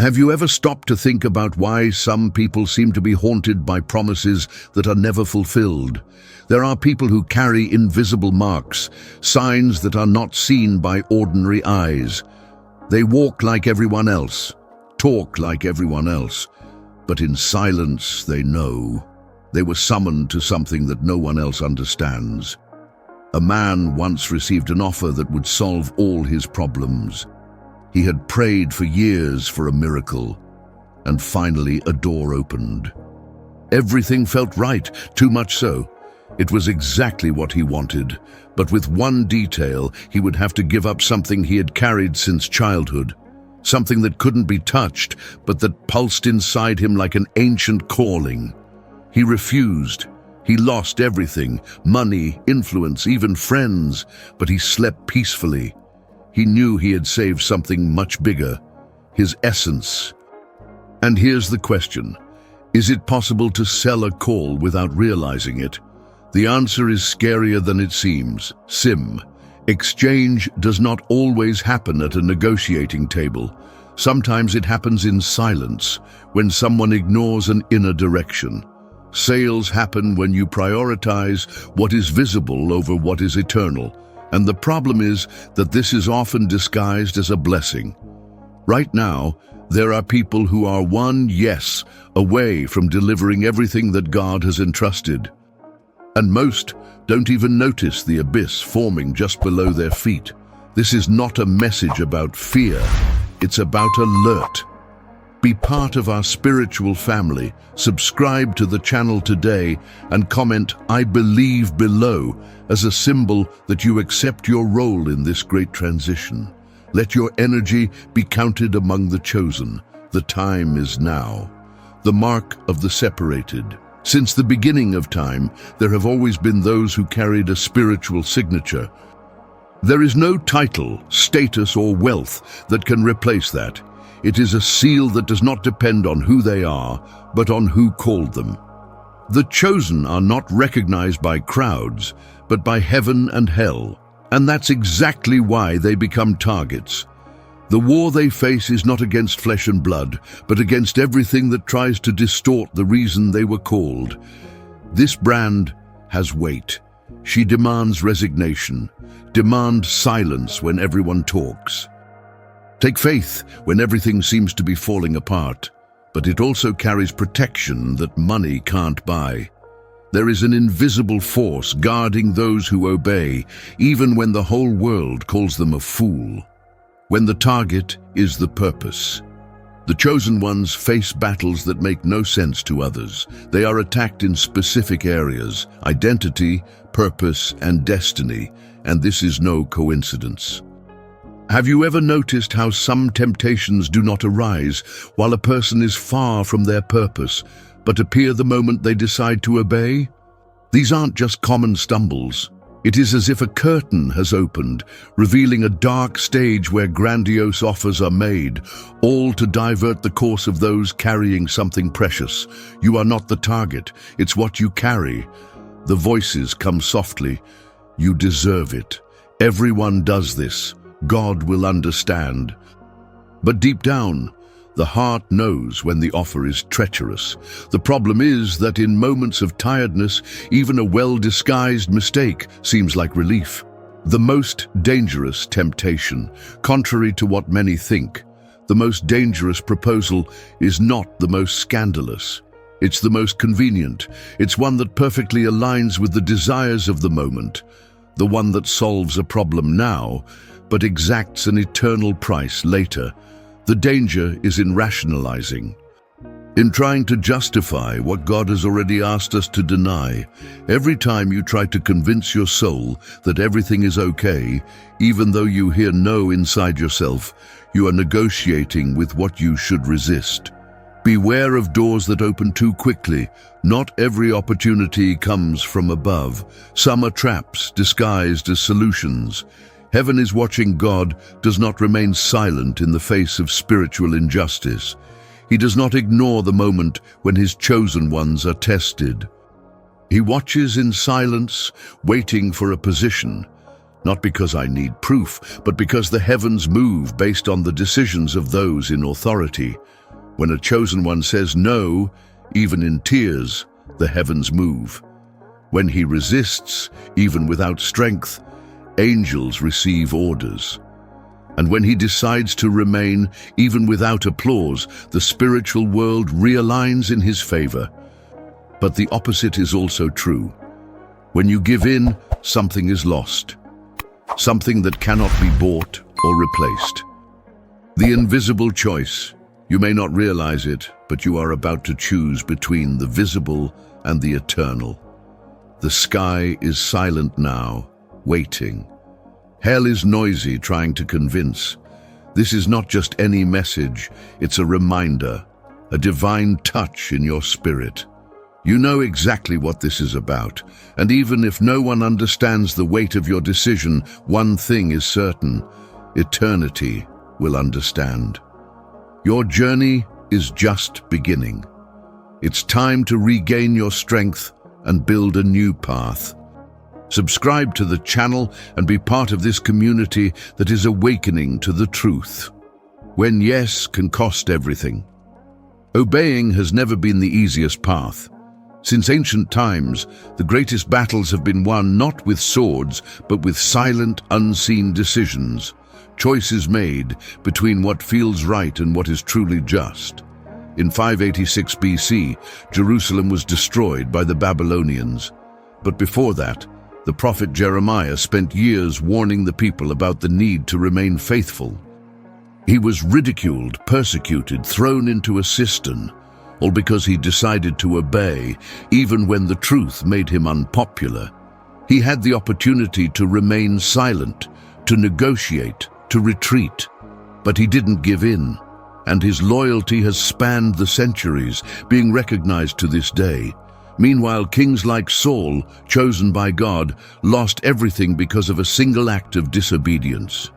Have you ever stopped to think about why some people seem to be haunted by promises that are never fulfilled? There are people who carry invisible marks, signs that are not seen by ordinary eyes. They walk like everyone else, talk like everyone else, but in silence they know. They were summoned to something that no one else understands. A man once received an offer that would solve all his problems. He had prayed for years for a miracle, and finally a door opened. Everything felt right, too much so. It was exactly what he wanted, but with one detail: he would have to give up something he had carried since childhood, something that couldn't be touched, but that pulsed inside him like an ancient calling. He refused. He lost everything: money, influence, even friends, but he slept peacefully. He knew he had saved something much bigger, his essence. And here's the question: is it possible to sell a call without realizing it? The answer is scarier than it seems. Exchange does not always happen at a negotiating table. Sometimes it happens in silence, when someone ignores an inner direction. Sales happen when you prioritize what is visible over what is eternal. And the problem is that this is often disguised as a blessing. Right now, there are people who are one yes away from delivering everything that God has entrusted. And most don't even notice the abyss forming just below their feet. This is not a message about fear. It's about alert. Be part of our spiritual family. Subscribe to the channel today and comment "I believe" below as a symbol that you accept your role in this great transition. Let your energy be counted among the chosen. The time is now. The mark of the separated. Since the beginning of time, there have always been those who carried a spiritual signature. There is no title, status, or wealth that can replace that. It is a seal that does not depend on who they are, but on who called them. The chosen are not recognized by crowds, but by heaven and hell. And that's exactly why they become targets. The war they face is not against flesh and blood, but against everything that tries to distort the reason they were called. This brand has weight. She demands resignation, demands silence when everyone talks. Take faith when everything seems to be falling apart, but it also carries protection that money can't buy. There is an invisible force guarding those who obey, even when the whole world calls them a fool. When the target is the purpose. The chosen ones face battles that make no sense to others. They are attacked in specific areas: identity, purpose, and destiny, and this is no coincidence. Have you ever noticed how some temptations do not arise while a person is far from their purpose, but appear the moment they decide to obey? These aren't just common stumbles. It is as if a curtain has opened, revealing a dark stage where grandiose offers are made, all to divert the course of those carrying something precious. You are not the target, it's what you carry. The voices come softly. You deserve it. Everyone does this. God will understand. But deep down, the heart knows when the offer is treacherous. The problem is that in moments of tiredness, even a well-disguised mistake seems like relief. The most dangerous temptation, contrary to what many think, the most dangerous proposal is not the most scandalous. It's the most convenient. It's one that perfectly aligns with the desires of the moment. The one that solves a problem now, but exacts an eternal price later. The danger is in rationalizing, in trying to justify what God has already asked us to deny. Every time you try to convince your soul that everything is okay, even though you hear no inside yourself, you are negotiating with what you should resist. Beware of doors that open too quickly. Not every opportunity comes from above. Some are traps disguised as solutions. Heaven is watching. God does not remain silent in the face of spiritual injustice. He does not ignore the moment when his chosen ones are tested. He watches in silence, waiting for a position, not because I need proof, but because the heavens move based on the decisions of those in authority. When a chosen one says no, even in tears, the heavens move. When he resists, even without strength, angels receive orders. And when he decides to remain, even without applause, the spiritual world realigns in his favor. But the opposite is also true. When you give in, something is lost. Something that cannot be bought or replaced. The invisible choice. You may not realize it, but you are about to choose between the visible and the eternal. The sky is silent now, waiting. Hell is noisy, trying to convince. This is not just any message, it's a reminder, a divine touch in your spirit. You know exactly what this is about, and even if no one understands the weight of your decision, one thing is certain: eternity will understand. Your journey is just beginning. It's time to regain your strength and build a new path. Subscribe to the channel and be part of this community that is awakening to the truth. When yes can cost everything. Obeying has never been the easiest path. Since ancient times, the greatest battles have been won not with swords, but with silent, unseen decisions. Choices made between what feels right and what is truly just. In 586 BC, Jerusalem was destroyed by the Babylonians. But before that, the prophet Jeremiah spent years warning the people about the need to remain faithful. He was ridiculed, persecuted, thrown into a cistern, all because he decided to obey, even when the truth made him unpopular. He had the opportunity to remain silent, to negotiate, to retreat, but he didn't give in, and his loyalty has spanned the centuries, being recognized to this day. Meanwhile, kings like Saul, chosen by God, lost everything because of a single act of disobedience.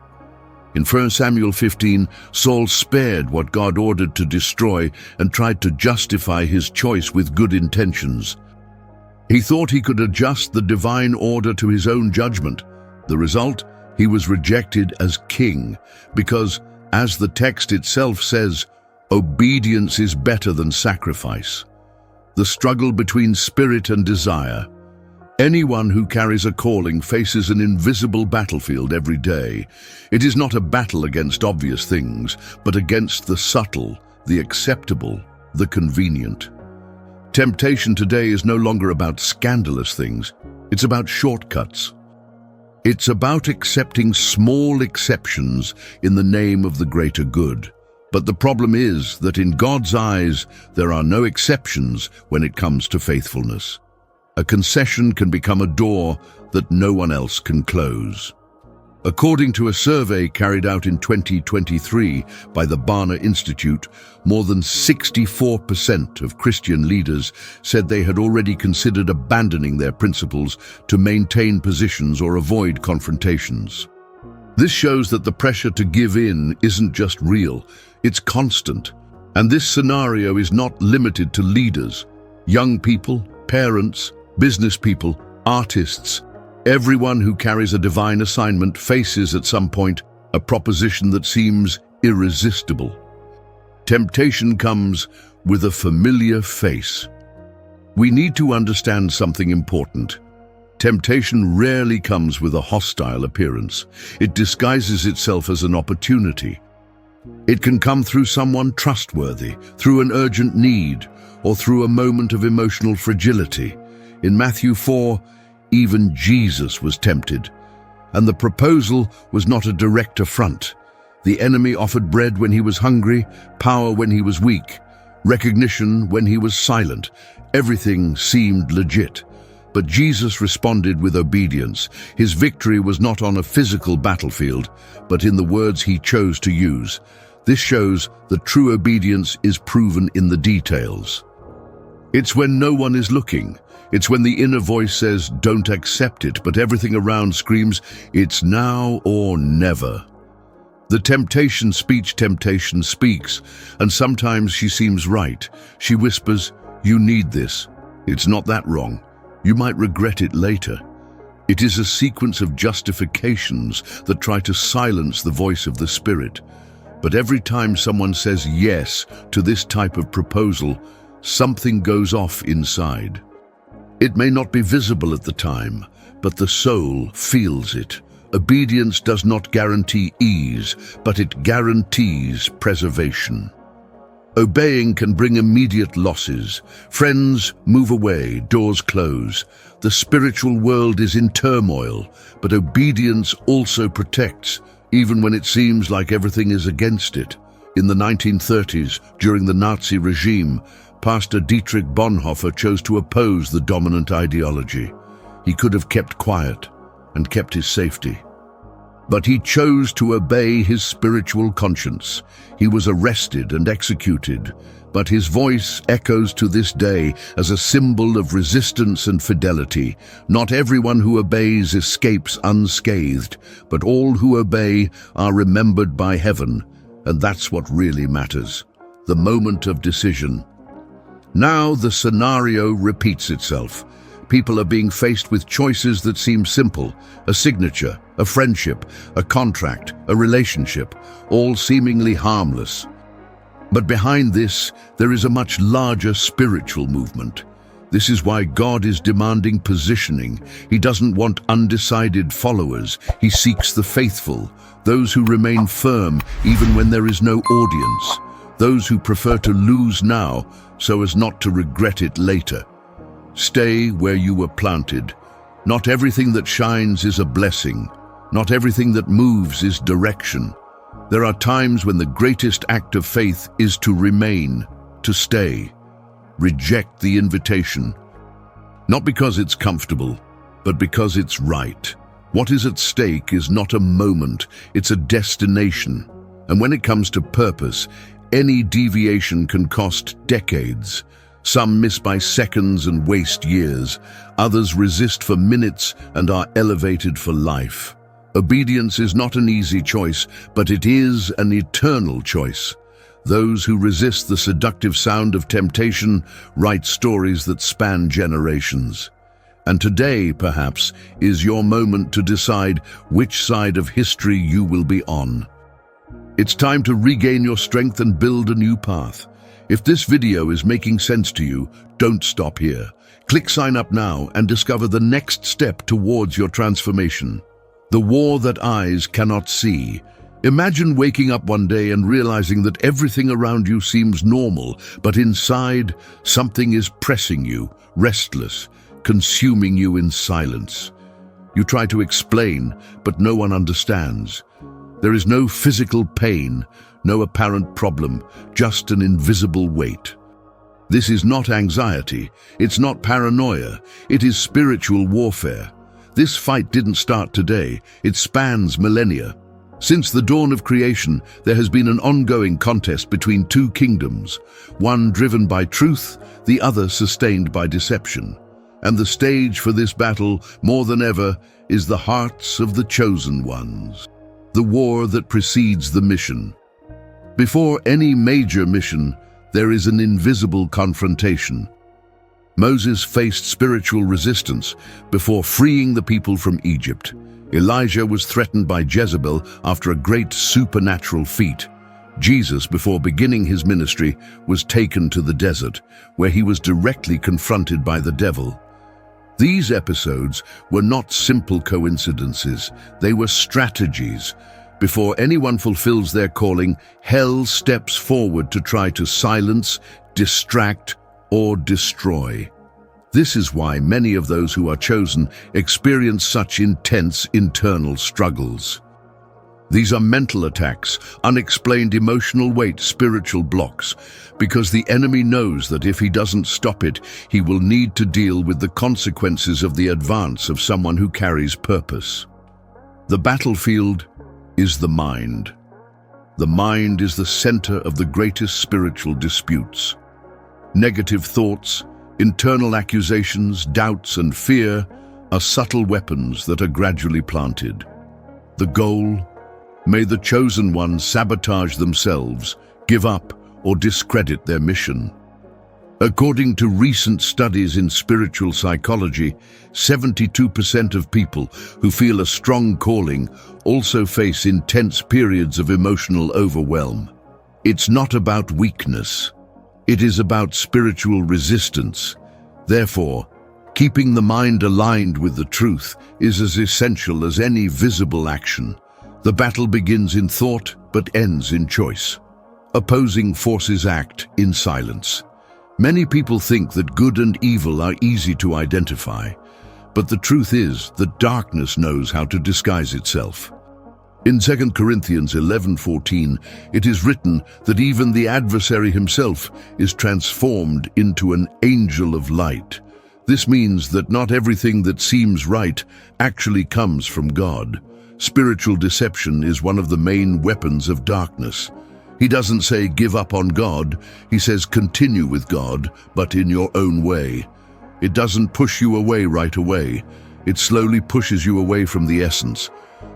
In 1 Samuel 15, Saul spared what God ordered to destroy and tried to justify his choice with good intentions. He thought he could adjust the divine order to his own judgment. The result? He was rejected as king because, as the text itself says, obedience is better than sacrifice. The struggle between spirit and desire. Anyone who carries a calling faces an invisible battlefield every day. It is not a battle against obvious things, but against the subtle, the acceptable, the convenient. Temptation today is no longer about scandalous things. It's about shortcuts. It's about accepting small exceptions in the name of the greater good. But the problem is that in God's eyes, there are no exceptions when it comes to faithfulness. A concession can become a door that no one else can close. According to a survey carried out in 2023 by the Barna Institute, more than 64% of Christian leaders said they had already considered abandoning their principles to maintain positions or avoid confrontations. This shows that the pressure to give in isn't just real, it's constant. And this scenario is not limited to leaders. Young people, parents, business people, artists, everyone who carries a divine assignment faces at some point a proposition that seems irresistible. Temptation comes with a familiar face. We need to understand something important. Temptation rarely comes with a hostile appearance. It disguises itself as an opportunity. It can come through someone trustworthy, through an urgent need, or through a moment of emotional fragility. In Matthew 4, even Jesus was tempted, and the proposal was not a direct affront. The enemy offered bread when he was hungry, power when he was weak, recognition when he was silent. Everything seemed legit. But Jesus responded with obedience. His victory was not on a physical battlefield, but in the words he chose to use. This shows that true obedience is proven in the details. It's when no one is looking. It's when the inner voice says, don't accept it, but everything around screams, it's now or never. The temptation speaks, and sometimes she seems right. She whispers, you need this. It's not that wrong. You might regret it later. It is a sequence of justifications that try to silence the voice of the Spirit. But every time someone says yes to this type of proposal, something goes off inside. It may not be visible at the time, but the soul feels it. Obedience does not guarantee ease, but it guarantees preservation. Obeying can bring immediate losses. Friends move away, doors close. The spiritual world is in turmoil, but obedience also protects, even when it seems like everything is against it. In the 1930s, during the Nazi regime, Pastor Dietrich Bonhoeffer chose to oppose the dominant ideology. He could have kept quiet and kept his safety. But he chose to obey his spiritual conscience. He was arrested and executed, but his voice echoes to this day as a symbol of resistance and fidelity. Not everyone who obeys escapes unscathed, but all who obey are remembered by heaven, and that's what really matters. The moment of decision. Now the scenario repeats itself. People are being faced with choices that seem simple: a signature, a friendship, a contract, a relationship, all seemingly harmless. But behind this, there is a much larger spiritual movement. This is why God is demanding positioning. He doesn't want undecided followers. He seeks the faithful, those who remain firm even when there is no audience, those who prefer to lose now so as not to regret it later. Stay where you were planted. Not everything that shines is a blessing. Not everything that moves is direction. There are times when the greatest act of faith is to remain, to stay. Reject the invitation. Not because it's comfortable, but because it's right. What is at stake is not a moment, it's a destination. And when it comes to purpose, any deviation can cost decades. Some miss by seconds and waste years. Others resist for minutes and are elevated for life. Obedience is not an easy choice, but it is an eternal choice. Those who resist the seductive sound of temptation write stories that span generations. And today, perhaps, is your moment to decide which side of history you will be on. It's time to regain your strength and build a new path. If this video is making sense to you, don't stop here. Click sign up now and discover the next step towards your transformation. The war that eyes cannot see. Imagine waking up one day and realizing that everything around you seems normal, but inside, something is pressing you, restless, consuming you in silence. You try to explain, but no one understands. There is no physical pain, no apparent problem, just an invisible weight. This is not anxiety, it's not paranoia, it is spiritual warfare. This fight didn't start today, it spans millennia. Since the dawn of creation, there has been an ongoing contest between two kingdoms, one driven by truth, the other sustained by deception. And the stage for this battle, more than ever, is the hearts of the chosen ones. The war that precedes the mission. Before any major mission, there is an invisible confrontation. Moses faced spiritual resistance before freeing the people from Egypt. Elijah was threatened by Jezebel after a great supernatural feat. Jesus, before beginning his ministry, was taken to the desert, where he was directly confronted by the devil. These episodes were not simple coincidences, they were strategies. Before anyone fulfills their calling, hell steps forward to try to silence, distract, or destroy. This is why many of those who are chosen experience such intense internal struggles. These are mental attacks, unexplained emotional weight, spiritual blocks, because the enemy knows that if he doesn't stop it, he will need to deal with the consequences of the advance of someone who carries purpose. The battlefield is the mind. The mind is the center of the greatest spiritual disputes. Negative thoughts, internal accusations, doubts, and fear are subtle weapons that are gradually planted. The goal? May the chosen ones sabotage themselves, give up, or discredit their mission. According to recent studies in spiritual psychology, 72% of people who feel a strong calling also face intense periods of emotional overwhelm. It's not about weakness. It is about spiritual resistance. Therefore, keeping the mind aligned with the truth is as essential as any visible action. The battle begins in thought but ends in choice. Opposing forces act in silence. Many people think that good and evil are easy to identify, but the truth is that darkness knows how to disguise itself. In 2 Corinthians 11:14, it is written that even the adversary himself is transformed into an angel of light. This means that not everything that seems right actually comes from God. Spiritual deception is one of the main weapons of darkness. He doesn't say give up on God, he says continue with God, but in your own way. It doesn't push you away right away. It slowly pushes you away from the essence.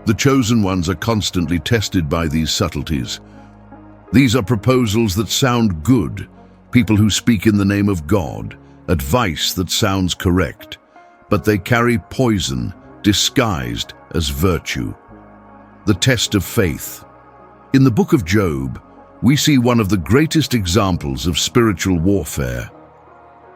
The chosen ones are constantly tested by these subtleties. These are proposals that sound good, people who speak in the name of God, advice that sounds correct, but they carry poison disguised as virtue. The test of faith. In the book of Job, we see one of the greatest examples of spiritual warfare.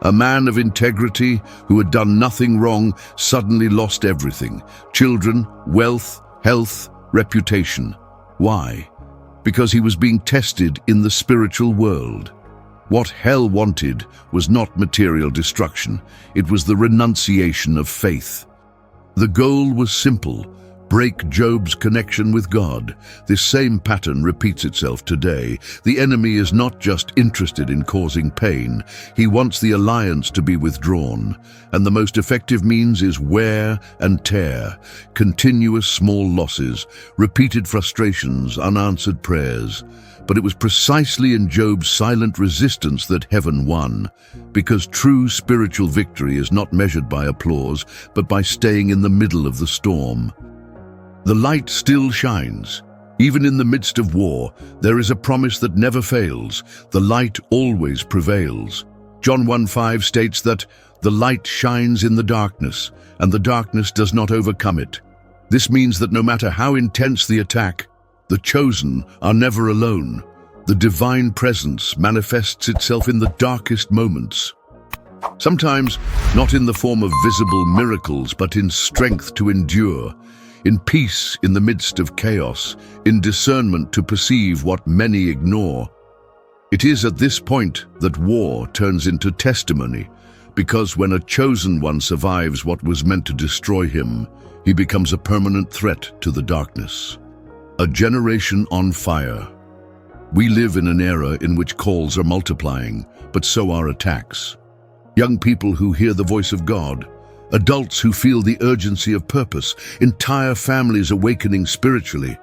A man of integrity who had done nothing wrong suddenly lost everything: children, wealth, health, reputation. Why? Because he was being tested in the spiritual world. What hell wanted was not material destruction, it was the renunciation of faith. The goal was simple: break Job's connection with God. This same pattern repeats itself today. The enemy is not just interested in causing pain, he wants the alliance to be withdrawn. And the most effective means is wear and tear, continuous small losses, repeated frustrations, unanswered prayers. But it was precisely in Job's silent resistance that heaven won, because true spiritual victory is not measured by applause, but by staying in the middle of the storm. The light still shines. Even in the midst of war, there is a promise that never fails. The light always prevails. John 1:5 states that the light shines in the darkness, and the darkness does not overcome it. This means that no matter how intense the attack, the chosen are never alone. The divine presence manifests itself in the darkest moments. Sometimes not in the form of visible miracles, but in strength to endure, in peace in the midst of chaos, in discernment to perceive what many ignore. It is at this point that war turns into testimony, because when a chosen one survives what was meant to destroy him, he becomes a permanent threat to the darkness. A generation on fire. We live in an era in which calls are multiplying, but so are attacks. Young people who hear the voice of God, adults who feel the urgency of purpose, entire families awakening spiritually.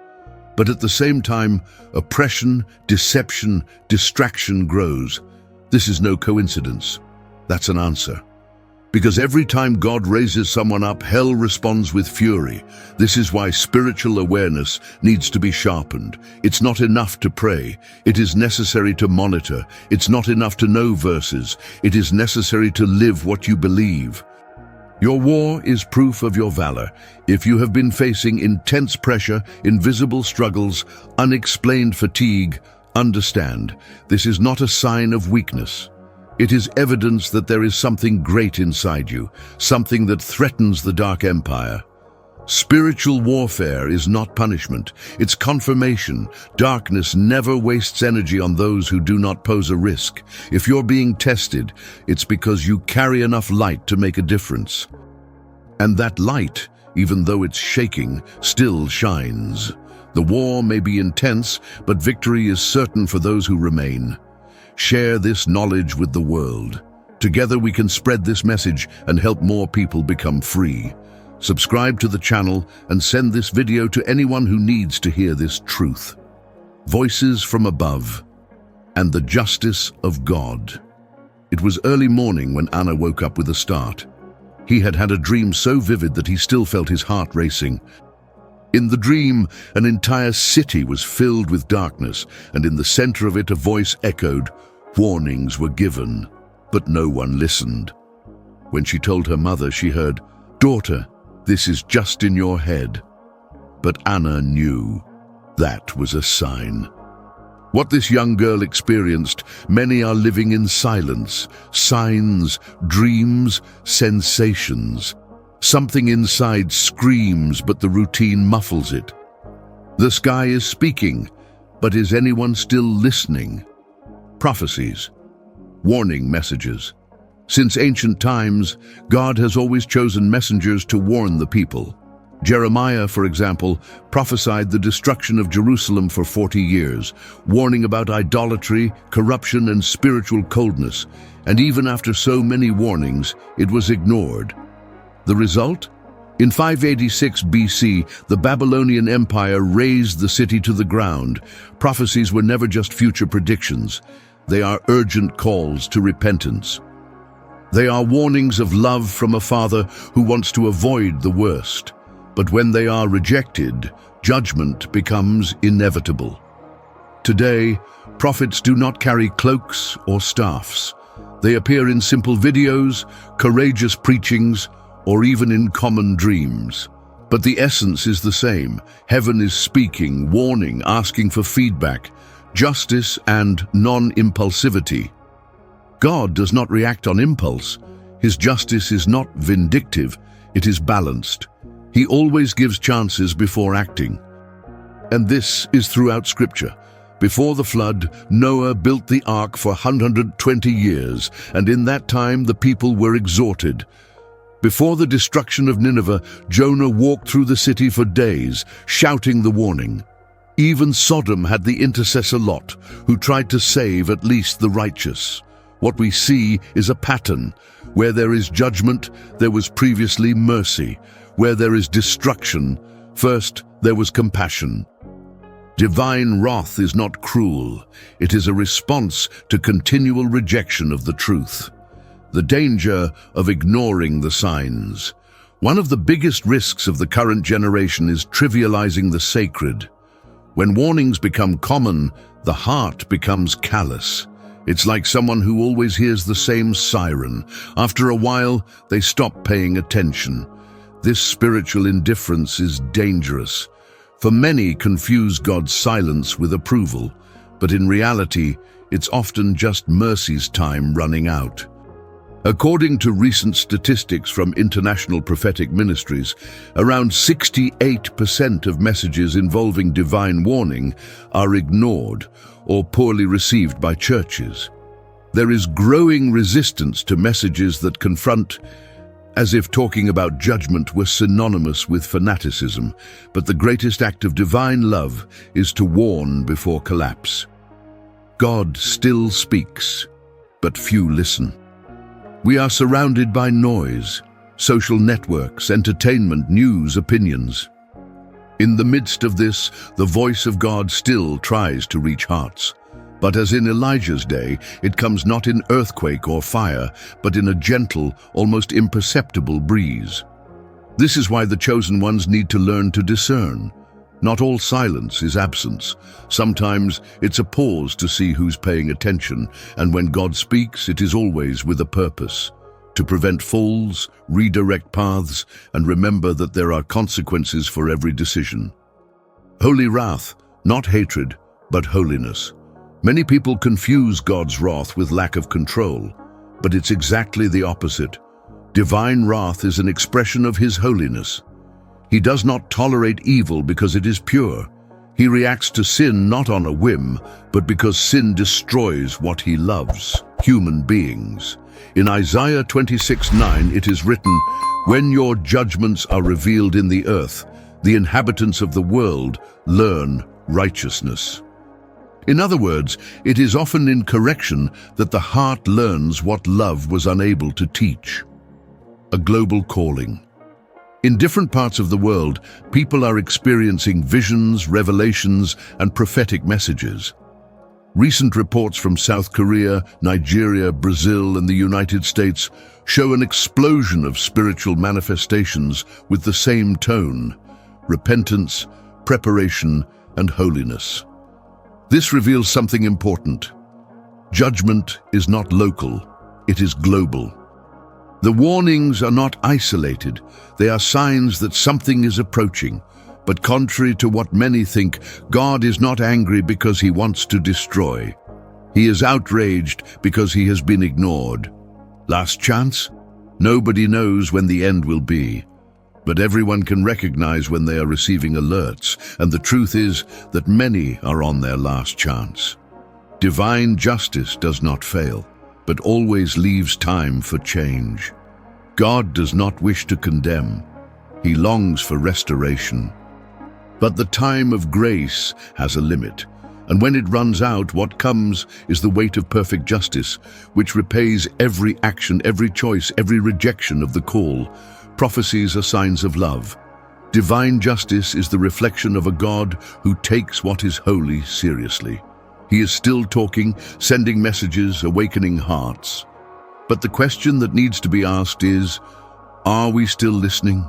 But at the same time, oppression, deception, distraction grows. This is no coincidence. That's an answer. Because every time God raises someone up, hell responds with fury. This is why spiritual awareness needs to be sharpened. It's not enough to pray. It is necessary to monitor. It's not enough to know verses. It is necessary to live what you believe. Your war is proof of your valor. If you have been facing intense pressure, invisible struggles, unexplained fatigue, understand, this is not a sign of weakness. It is evidence that there is something great inside you, something that threatens the dark empire. Spiritual warfare is not punishment, it's confirmation. Darkness never wastes energy on those who do not pose a risk. If you're being tested, it's because you carry enough light to make a difference. And that light, even though it's shaking, still shines. The war may be intense, but victory is certain for those who remain. Share this knowledge with the world. Together we can spread this message and help more people become free. Subscribe to the channel and send this video to anyone who needs to hear this truth. Voices from above and the justice of God. It was early morning when Anna woke up with a start. He had had a dream so vivid that he still felt his heart racing. In the dream, an entire city was filled with darkness, and in the center of it a voice echoed. Warnings were given. but no one listened. When she told her mother, she heard, "Daughter, this is just in your head." But Anna knew that was a sign. What this young girl experienced, many are living in silence, signs, dreams, sensations. Something inside screams, but the routine muffles it. The sky is speaking, but is anyone still listening? Prophecies, warning messages. Since ancient times, God has always chosen messengers to warn the people. Jeremiah, for example, prophesied the destruction of Jerusalem for 40 years, warning about idolatry, corruption, and spiritual coldness. And even after so many warnings, it was ignored. The result? In 586 BC, the Babylonian Empire razed the city to the ground. Prophecies were never just future predictions. They are urgent calls to repentance. They are warnings of love from a father who wants to avoid the worst. But when they are rejected, judgment becomes inevitable. Today, prophets do not carry cloaks or staffs. They appear in simple videos, courageous preachings, or even in common dreams. But the essence is the same. Heaven is speaking, warning, asking for feedback, justice and non-impulsivity. God does not react on impulse. His justice is not vindictive, it is balanced. He always gives chances before acting. And this is throughout Scripture. Before the flood, Noah built the ark for 120 years, and in that time the people were exhorted. Before the destruction of Nineveh, Jonah walked through the city for days, shouting the warning. Even Sodom had the intercessor Lot, who tried to save at least the righteous. What we see is a pattern. Where there is judgment, there was previously mercy. Where there is destruction, first there was compassion. Divine wrath is not cruel. It is a response to continual rejection of the truth. The danger of ignoring the signs. One of the biggest risks of the current generation is trivializing the sacred. When warnings become common, the heart becomes callous. It's like someone who always hears the same siren. After a while, they stop paying attention. This spiritual indifference is dangerous. For many confuse God's silence with approval, but in reality, it's often just mercy's time running out. According to recent statistics from international prophetic ministries, around 68% of messages involving divine warning are ignored or poorly received by churches. There is growing resistance to messages that confront, as if talking about judgment were synonymous with fanaticism, but the greatest act of divine love is to warn before collapse. God still speaks, but few listen. We are surrounded by noise, social networks, entertainment, news, opinions. In the midst of this, the voice of God still tries to reach hearts. But as in Elijah's day, it comes not in earthquake or fire, but in a gentle, almost imperceptible breeze. This is why the chosen ones need to learn to discern. Not all silence is absence. Sometimes it's a pause to see who's paying attention, and when God speaks, it is always with a purpose. To prevent falls, redirect paths, and remember that there are consequences for every decision. Holy wrath, not hatred, but holiness. Many people confuse God's wrath with lack of control, but it's exactly the opposite. Divine wrath is an expression of His holiness. He does not tolerate evil because it is pure. He reacts to sin not on a whim, but because sin destroys what He loves, human beings. In Isaiah 26:9 it is written, "When your judgments are revealed in the earth, the inhabitants of the world learn righteousness." In other words, it is often in correction that the heart learns what love was unable to teach. A global calling. In different parts of the world, people are experiencing visions, revelations, and prophetic messages. Recent reports from South Korea, Nigeria, Brazil, and the United States show an explosion of spiritual manifestations with the same tone: repentance, preparation, and holiness. This reveals something important. Judgment is not local, it is global. The warnings are not isolated. They are signs that something is approaching. But contrary to what many think, God is not angry because he wants to destroy. He is outraged because he has been ignored. Last chance? Nobody knows when the end will be. But everyone can recognize when they are receiving alerts, and the truth is that many are on their last chance. Divine justice does not fail, but always leaves time for change. God does not wish to condemn. He longs for restoration. But the time of grace has a limit, and when it runs out, what comes is the weight of perfect justice, which repays every action, every choice, every rejection of the call. Prophecies are signs of love. Divine justice is the reflection of a God who takes what is holy seriously. He is still talking, sending messages, awakening hearts. But the question that needs to be asked is, are we still listening?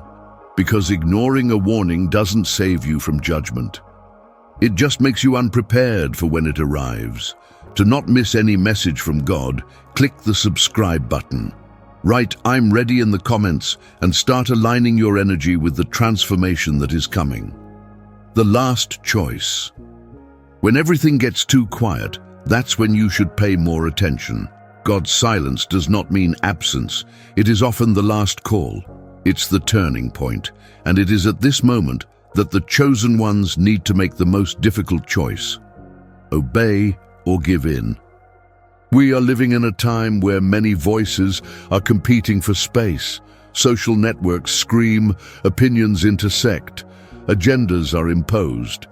Because ignoring a warning doesn't save you from judgment. It just makes you unprepared for when it arrives. To not miss any message from God, click the subscribe button. Write "I'm ready" in the comments and start aligning your energy with the transformation that is coming. The last choice. When everything gets too quiet, that's when you should pay more attention. God's silence does not mean absence. It is often the last call. It's the turning point, and it is at this moment that the chosen ones need to make the most difficult choice: obey or give in. We are living in a time where many voices are competing for space. Social networks scream, opinions intersect, agendas are imposed.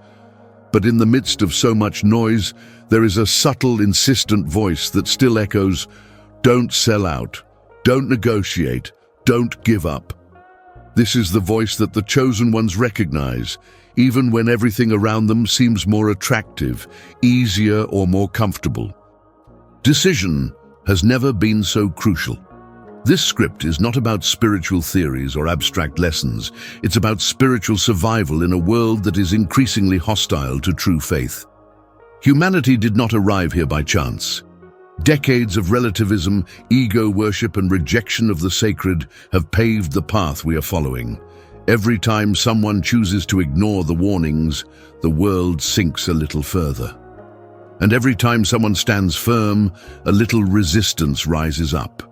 But in the midst of so much noise, there is a subtle, insistent voice that still echoes, "Don't sell out, don't negotiate, don't give up." This is the voice that the chosen ones recognize, even when everything around them seems more attractive, easier, or more comfortable. Decision has never been so crucial. This script is not about spiritual theories or abstract lessons. It's about spiritual survival in a world that is increasingly hostile to true faith. Humanity did not arrive here by chance. Decades of relativism, ego worship, and rejection of the sacred have paved the path we are following. Every time someone chooses to ignore the warnings, the world sinks a little further. And every time someone stands firm, a little resistance rises up.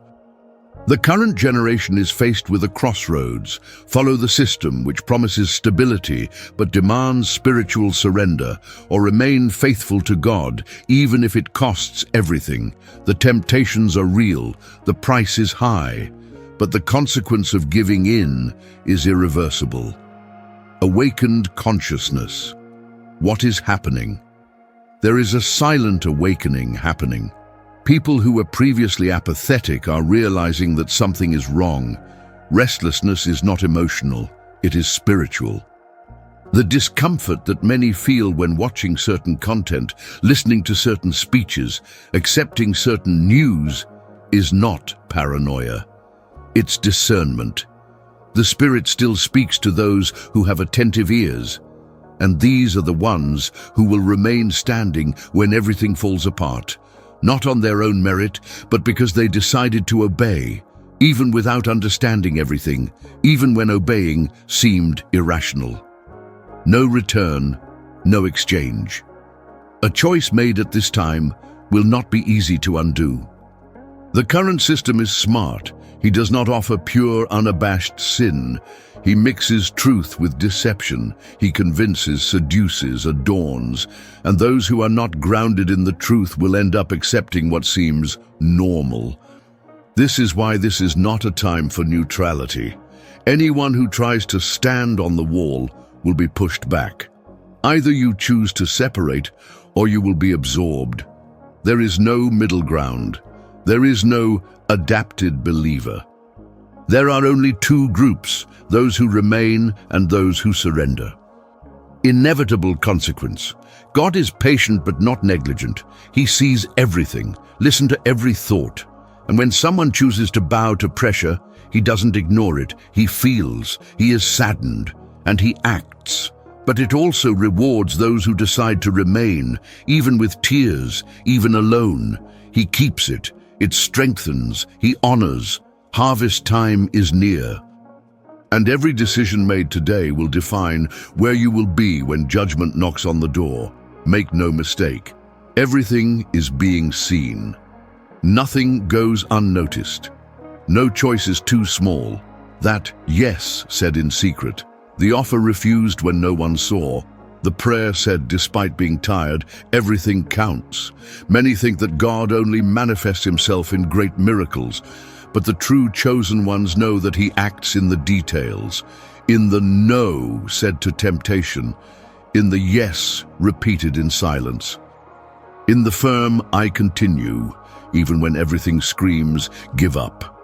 The current generation is faced with a crossroads. Follow the system, which promises stability but demands spiritual surrender, or remain faithful to God, even if it costs everything. The temptations are real, the price is high, but the consequence of giving in is irreversible. Awakened consciousness. What is happening? There is a silent awakening happening. People who were previously apathetic are realizing that something is wrong. Restlessness is not emotional, it is spiritual. The discomfort that many feel when watching certain content, listening to certain speeches, accepting certain news, is not paranoia. It's discernment. The Spirit still speaks to those who have attentive ears. And these are the ones who will remain standing when everything falls apart, not on their own merit, but because they decided to obey, even without understanding everything, even when obeying seemed irrational. No return, no exchange. A choice made at this time will not be easy to undo. The current system is smart. He does not offer pure, unabashed sin. He mixes truth with deception. He convinces, seduces, adorns, and those who are not grounded in the truth will end up accepting what seems normal. This is why this is not a time for neutrality. Anyone who tries to stand on the wall will be pushed back. Either you choose to separate, or you will be absorbed. There is no middle ground. There is no adapted believer. There are only two groups, those who remain and those who surrender. Inevitable consequence. God is patient but not negligent. He sees everything, listens to every thought. And when someone chooses to bow to pressure, he doesn't ignore it. He feels, he is saddened, and he acts. But it also rewards those who decide to remain, even with tears, even alone. He keeps it. It strengthens, he honors. Harvest time is near. And every decision made today will define where you will be when judgment knocks on the door. Make no mistake, everything is being seen. Nothing goes unnoticed. No choice is too small. That yes said in secret, the offer refused when no one saw, the prayer said despite being tired, everything counts. Many think that God only manifests himself in great miracles, but the true chosen ones know that he acts in the details, in the no said to temptation, in the yes repeated in silence. In the firm I continue, even when everything screams, give up.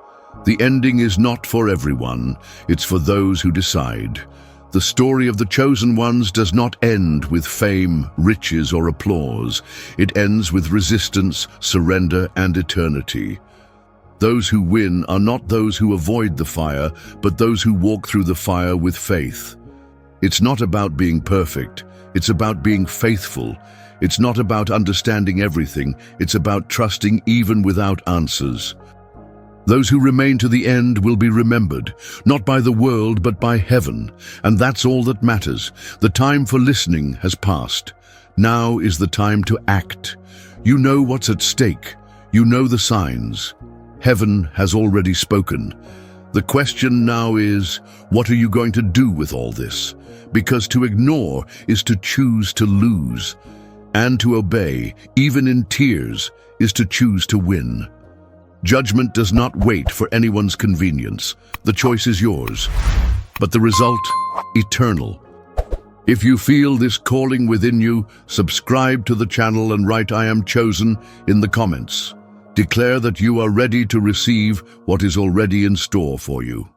The ending is not for everyone, it's for those who decide. The story of the chosen ones does not end with fame, riches, or applause. It ends with resistance, surrender, and eternity. Those who win are not those who avoid the fire, but those who walk through the fire with faith. It's not about being perfect, it's about being faithful. It's not about understanding everything, it's about trusting even without answers. Those who remain to the end will be remembered, not by the world but by heaven, and that's all that matters. The time for listening has passed. Now is the time to act. You know what's at stake. You know the signs. Heaven has already spoken. The question now is, what are you going to do with all this? Because to ignore is to choose to lose, and to obey, even in tears, is to choose to win. Judgment does not wait for anyone's convenience. The choice is yours, but the result, eternal. If you feel this calling within you, subscribe to the channel and write "I am chosen" in the comments. Declare that you are ready to receive what is already in store for you.